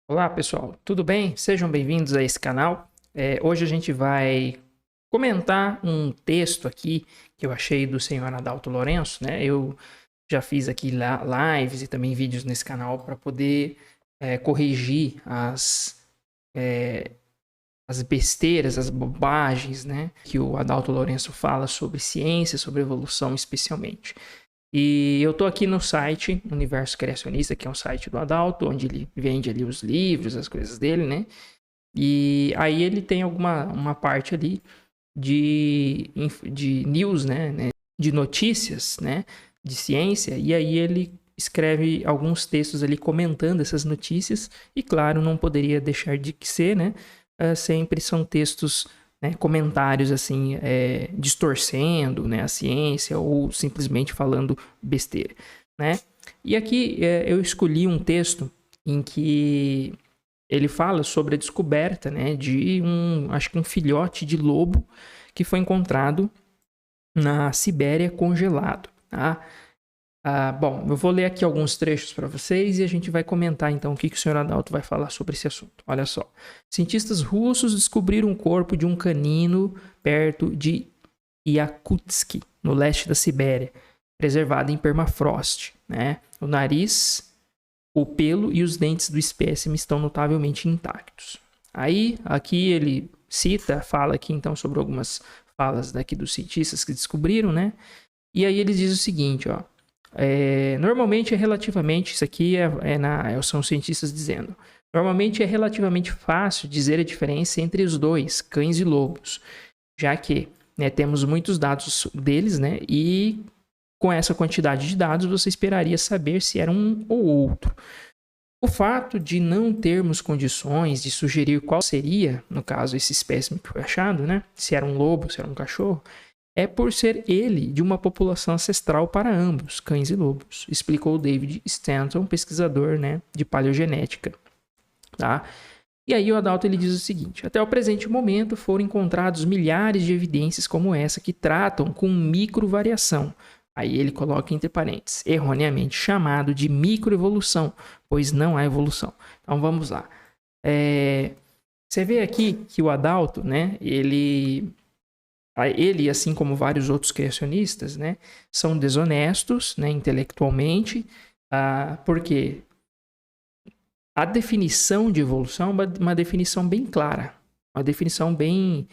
Olá pessoal, tudo bem? Sejam bem-vindos a esse canal. Hoje a gente vai comentar um texto aqui que eu achei do senhor Adalto Lourenço, né? Eu já fiz aqui lives e também vídeos nesse canal para poder corrigir as besteiras, as bobagens, né? Que o Adalto Lourenço fala sobre ciência, sobre evolução especialmente. E eu tô aqui no site Universo Criacionista, que é um site do Adalto, onde ele vende ali os livros, as coisas dele, né? E aí ele tem uma parte ali de news, né? De notícias, né? De ciência. E aí ele escreve alguns textos ali comentando essas notícias. E claro, não poderia deixar de ser, né? Sempre são textos, né, comentários assim, distorcendo, né, a ciência ou simplesmente falando besteira, né? E aqui eu escolhi um texto em que ele fala sobre a descoberta, né, de acho que um filhote de lobo que foi encontrado na Sibéria congelado, tá? Bom, eu vou ler aqui alguns trechos para vocês e a gente vai comentar então o que o senhor Adalto vai falar sobre esse assunto. Olha só. Cientistas russos descobriram o corpo de um canino perto de Yakutsk, no leste da Sibéria, preservado em permafrost, né? O nariz, o pelo e os dentes do espécime estão notavelmente intactos. Aí, aqui ele fala aqui então sobre algumas falas daqui dos cientistas que descobriram, né? E aí ele diz o seguinte, ó. Normalmente é relativamente, isso aqui são cientistas dizendo, normalmente é relativamente fácil dizer a diferença entre os dois, cães e lobos, já que, né, temos muitos dados deles, né, e com essa quantidade de dados você esperaria saber se era um ou outro. O fato de não termos condições de sugerir qual seria, no caso, esse espécime que foi achado, né, se era um lobo, se era um cachorro, é por ser ele de uma população ancestral para ambos, cães e lobos, explicou David Stanton, pesquisador, né, de paleogenética. Tá? E aí o Adalto ele diz o seguinte: até o presente momento foram encontrados milhares de evidências como essa que tratam com microvariação. Aí ele coloca entre parênteses, erroneamente chamado de microevolução, pois não há evolução. Então vamos lá. Você vê aqui que o Adalto, né, ele, assim como vários outros criacionistas, né, são desonestos, né, intelectualmente, porque a definição de evolução é uma definição bem clara, uma definição bem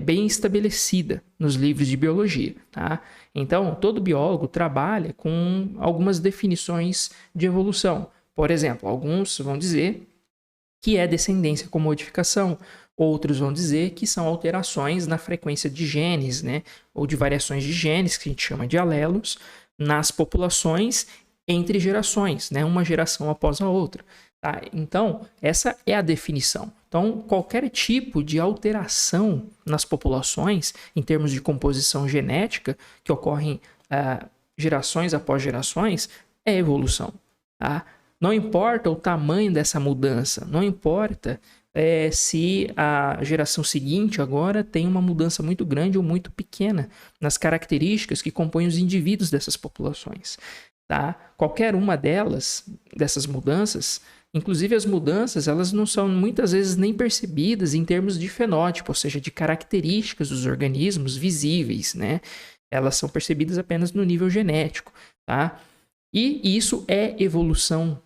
estabelecida nos livros de biologia. Tá? Então, todo biólogo trabalha com algumas definições de evolução. Por exemplo, alguns vão dizer que é descendência com modificação, outros vão dizer que são alterações na frequência de genes, né, ou de variações de genes, que a gente chama de alelos, nas populações entre gerações, né, uma geração após a outra. Tá? Então, essa é a definição. Então, qualquer tipo de alteração nas populações, em termos de composição genética, que ocorrem gerações após gerações, é evolução. Tá? Não importa o tamanho dessa mudança, não importa se a geração seguinte agora tem uma mudança muito grande ou muito pequena nas características que compõem os indivíduos dessas populações. Tá? Qualquer uma dessas mudanças, inclusive as mudanças, elas não são muitas vezes nem percebidas em termos de fenótipo, ou seja, de características dos organismos visíveis, né? Elas são percebidas apenas no nível genético, tá? E isso é evolução.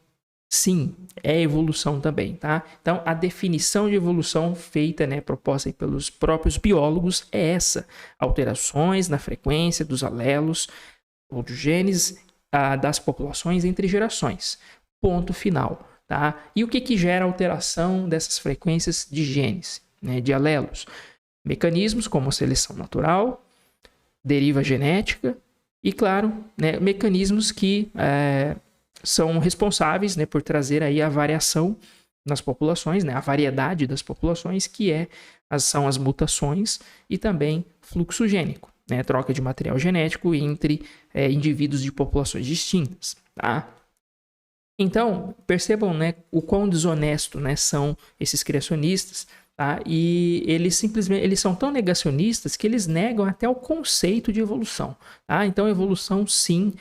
Sim, é evolução também, tá? Então, a definição de evolução feita, né, proposta pelos próprios biólogos é essa: alterações na frequência dos alelos ou dos genes das populações entre gerações. Ponto final, tá? E o que gera alteração dessas frequências de genes, né, de alelos? Mecanismos como a seleção natural, deriva genética e, claro, né, mecanismos que são responsáveis, né, por trazer aí a variação nas populações, né, a variedade das populações, que são as mutações e também fluxo gênico, né, troca de material genético entre indivíduos de populações distintas. Tá? Então, percebam, né, o quão desonesto, né, são esses criacionistas. Tá? E eles são tão negacionistas que eles negam até o conceito de evolução. Tá? Então, evolução, sim,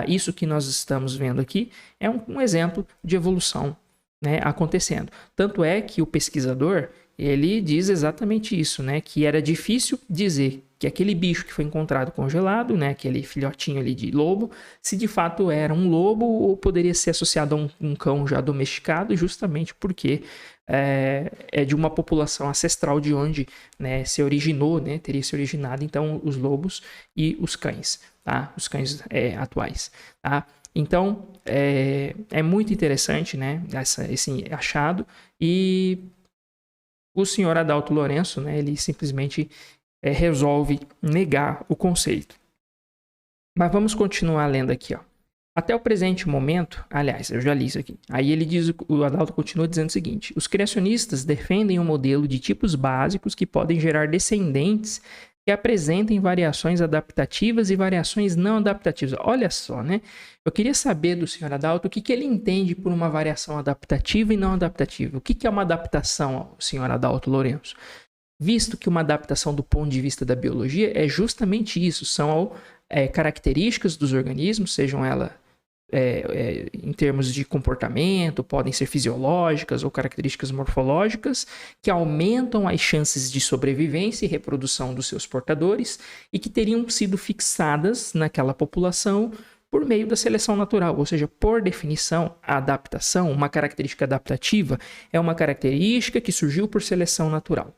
isso que nós estamos vendo aqui é um exemplo de evolução. né, acontecendo. Tanto é que o pesquisador, ele diz exatamente isso, né, que era difícil dizer que aquele bicho que foi encontrado congelado, né, aquele filhotinho ali de lobo, se de fato era um lobo ou poderia ser associado a um cão já domesticado, justamente porque é de uma população ancestral de onde, né, se originou, né, teria se originado então os lobos e os cães, tá? Os cães atuais, tá? Então, é muito interessante, né, esse achado, e o senhor Adalto Lourenço, né, ele simplesmente resolve negar o conceito. Mas vamos continuar lendo aqui, ó. Até o presente momento, aliás, eu já li isso aqui. Aí ele diz, o Adalto continua dizendo o seguinte: os criacionistas defendem um modelo de tipos básicos que podem gerar descendentes que apresentem variações adaptativas e variações não adaptativas. Olha só, né? Eu queria saber do senhor Adalto o que ele entende por uma variação adaptativa e não adaptativa. O que é uma adaptação, senhor Adalto Lourenço? Visto que uma adaptação do ponto de vista da biologia é justamente isso, são características dos organismos, sejam elas em termos de comportamento, podem ser fisiológicas ou características morfológicas, que aumentam as chances de sobrevivência e reprodução dos seus portadores e que teriam sido fixadas naquela população por meio da seleção natural. Ou seja, por definição, a adaptação, uma característica adaptativa, é uma característica que surgiu por seleção natural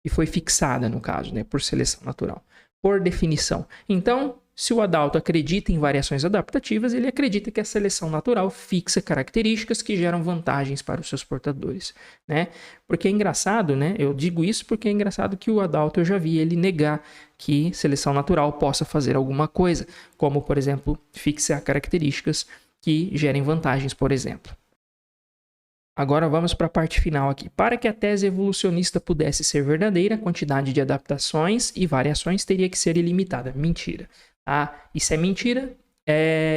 e foi fixada, no caso, né, por seleção natural, por definição. Então, se o Adalto acredita em variações adaptativas, ele acredita que a seleção natural fixa características que geram vantagens para os seus portadores, né? Porque é engraçado, né? Eu digo isso porque é engraçado que o Adalto, eu já vi ele negar que seleção natural possa fazer alguma coisa, como, por exemplo, fixar características que gerem vantagens, por exemplo. Agora vamos para a parte final aqui. Para que a tese evolucionista pudesse ser verdadeira, a quantidade de adaptações e variações teria que ser ilimitada. Mentira. Isso é mentira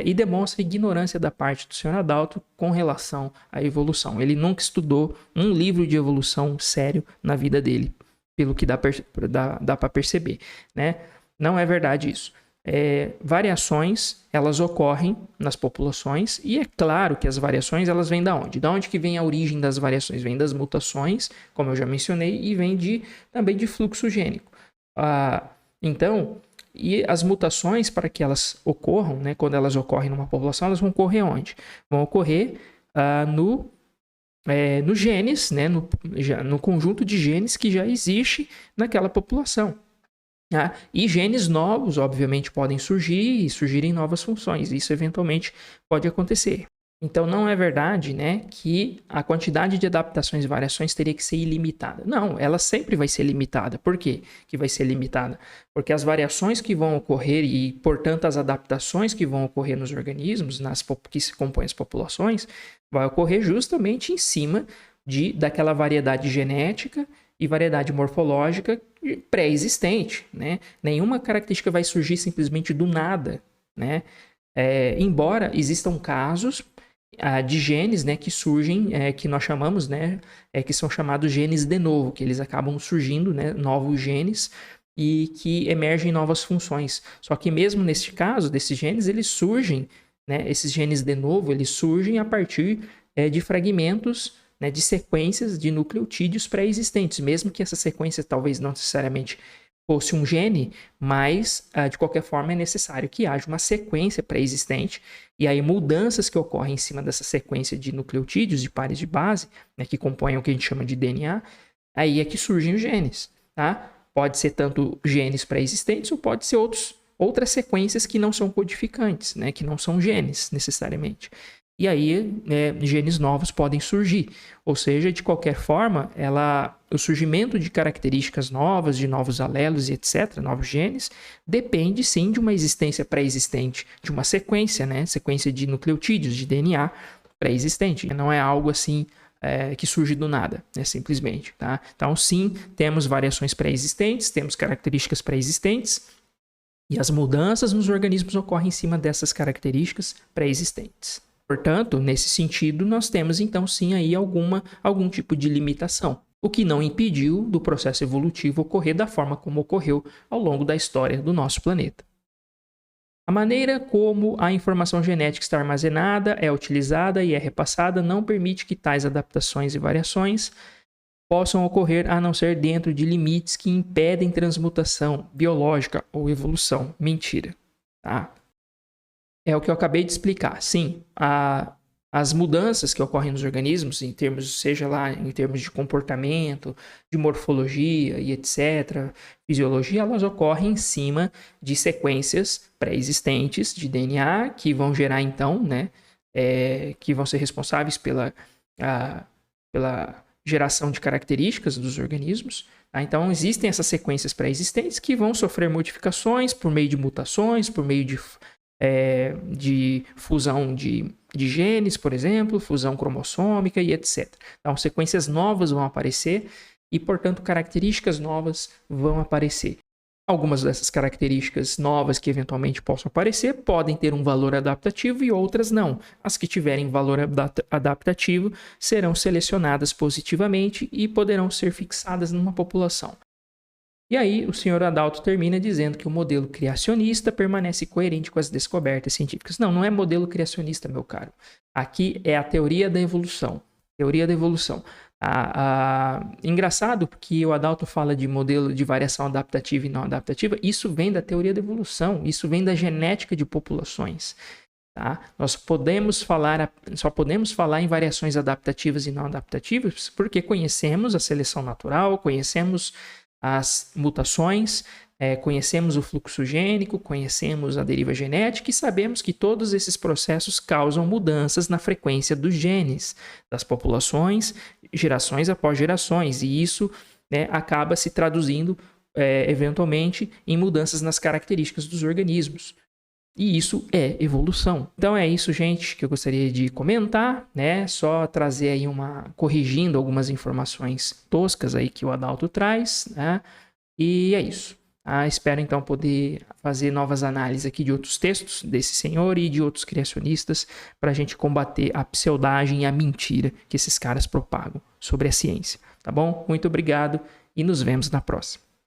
e demonstra ignorância da parte do Sr. Adalto com relação à evolução. Ele nunca estudou um livro de evolução sério na vida dele, pelo que dá para perceber, né? Não é verdade isso. Variações, elas ocorrem nas populações, e é claro que as variações, elas vêm da onde? Da onde que vem a origem das variações? Vem das mutações, como eu já mencionei, e vem também de fluxo gênico. Então, e as mutações, para que elas ocorram, né, quando elas ocorrem numa população, elas vão ocorrer onde? Vão ocorrer no genes, né, no conjunto de genes que já existe naquela população. E genes novos, obviamente, podem surgir e surgirem novas funções. Isso eventualmente pode acontecer. Então, não é verdade, né, que a quantidade de adaptações e variações teria que ser ilimitada. Não, ela sempre vai ser limitada. Por quê que vai ser limitada? Porque as variações que vão ocorrer e, portanto, as adaptações que vão ocorrer nos organismos, que se compõem as populações, vai ocorrer justamente em cima daquela variedade genética e variedade morfológica pré-existente, né? Nenhuma característica vai surgir simplesmente do nada, né? Embora existam casos de genes, né, que surgem, que nós chamamos, né, que são chamados genes de novo, que eles acabam surgindo, né, novos genes e que emergem novas funções. Só que mesmo nesse caso, desses genes, eles surgem, né, esses genes de novo, eles surgem a partir de fragmentos, né, de sequências de nucleotídeos pré-existentes, mesmo que essa sequência talvez não necessariamente fosse um gene, mas de qualquer forma é necessário que haja uma sequência pré-existente, e aí mudanças que ocorrem em cima dessa sequência de nucleotídeos, de pares de base, né, que compõem o que a gente chama de DNA, aí é que surgem os genes, tá? Pode ser tanto genes pré-existentes ou pode ser outras sequências que não são codificantes, né, que não são genes necessariamente. E aí, genes novos podem surgir. Ou seja, de qualquer forma, o surgimento de características novas, de novos alelos e etc., novos genes, depende sim de uma existência pré-existente, de uma sequência, né? Sequência de nucleotídeos, de DNA pré-existente. Não é algo assim que surge do nada, né? Simplesmente. Tá? Então, sim, temos variações pré-existentes, temos características pré-existentes, e as mudanças nos organismos ocorrem em cima dessas características pré-existentes. Portanto, nesse sentido, nós temos então sim aí algum tipo de limitação, o que não impediu do processo evolutivo ocorrer da forma como ocorreu ao longo da história do nosso planeta. A maneira como a informação genética está armazenada, é utilizada e é repassada não permite que tais adaptações e variações possam ocorrer a não ser dentro de limites que impedem transmutação biológica ou evolução. Mentira. Tá? É o que eu acabei de explicar. Sim, as mudanças que ocorrem nos organismos, em termos, seja lá em termos de comportamento, de morfologia e etc., fisiologia, elas ocorrem em cima de sequências pré-existentes de DNA que vão gerar então, né, que vão ser responsáveis pela geração de características dos organismos. Tá? Então, existem essas sequências pré-existentes que vão sofrer modificações por meio de mutações, por meio de fusão de genes, por exemplo, fusão cromossômica e etc. Então, sequências novas vão aparecer e, portanto, características novas vão aparecer. Algumas dessas características novas que eventualmente possam aparecer podem ter um valor adaptativo e outras não. As que tiverem valor adaptativo serão selecionadas positivamente e poderão ser fixadas numa população. E aí, o Sr. Adalto termina dizendo que o modelo criacionista permanece coerente com as descobertas científicas. Não, não é modelo criacionista, meu caro. Aqui é a teoria da evolução. Teoria da evolução. Engraçado que o Adalto fala de modelo de variação adaptativa e não adaptativa. Isso vem da teoria da evolução. Isso vem da genética de populações. Tá? Nós só podemos falar em variações adaptativas e não adaptativas porque conhecemos a seleção natural, conhecemos as mutações, conhecemos o fluxo gênico, conhecemos a deriva genética e sabemos que todos esses processos causam mudanças na frequência dos genes das populações, gerações após gerações, e isso, né, acaba se traduzindo eventualmente em mudanças nas características dos organismos. E isso é evolução. Então é isso, gente, que eu gostaria de comentar, né? Só trazer aí corrigindo algumas informações toscas aí que o Adalto traz, né? E é isso. Espero então poder fazer novas análises aqui de outros textos desse senhor e de outros criacionistas para a gente combater a pseudagem e a mentira que esses caras propagam sobre a ciência, tá bom? Muito obrigado e nos vemos na próxima.